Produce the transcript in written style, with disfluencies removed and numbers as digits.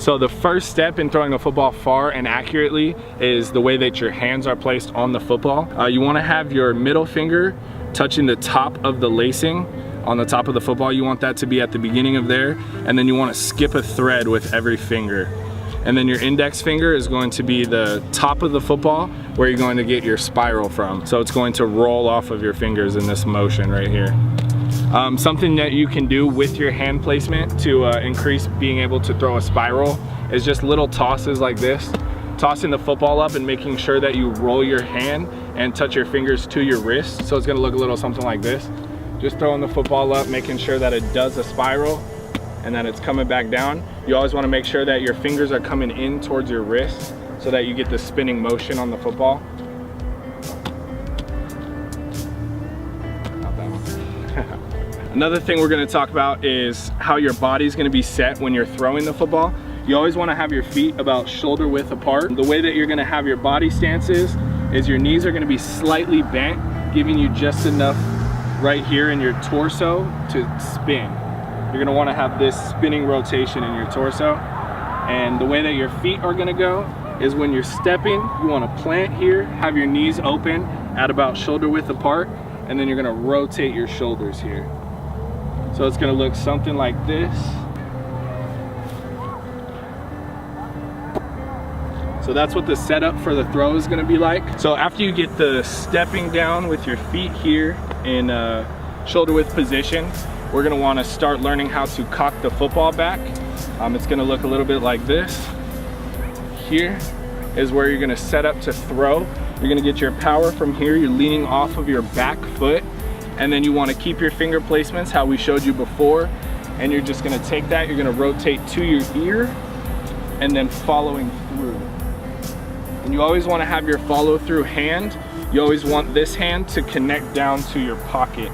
So the first step in throwing a football far and accurately is the way that your hands are placed on the football. You want to have your middle finger touching the top of the lacing on the top of the football. You want that to be at the beginning of there, and then you want to skip a thread with every finger. And then your index finger is going to be the top of the football where you're going to get your spiral from. So it's going to roll off of your fingers in this motion right here. Something that you can do with your hand placement to increase being able to throw a spiral is just little tosses like this. Tossing the football up and making sure that you roll your hand and touch your fingers to your wrist. So it's gonna look a little something like this. Just throwing the football up, making sure that it does a spiral and that it's coming back down. You always wanna make sure that your fingers are coming in towards your wrist so that you get the spinning motion on the football. Not that one. Another thing we're gonna talk about is how your body's gonna be set when you're throwing the football. You always wanna have your feet about shoulder width apart. The way that you're gonna have your body stances is your knees are gonna be slightly bent, giving you just enough right here in your torso to spin. You're gonna wanna have this spinning rotation in your torso. And the way that your feet are gonna go is when you're stepping, you wanna plant here, have your knees open at about shoulder width apart, and then you're gonna rotate your shoulders here. So it's gonna look something like this. So that's what the setup for the throw is gonna be like. So after you get the stepping down with your feet here in shoulder width position, we're gonna wanna start learning how to cock the football back. It's gonna look a little bit like this. Here is where you're gonna set up to throw. You're gonna get your power from here. You're leaning off of your back foot, and then you wanna keep your finger placements how we showed you before, and you're just gonna take that, you're gonna rotate to your ear, and then following through. And you always wanna have your follow through hand. You always want this hand to connect down to your pocket.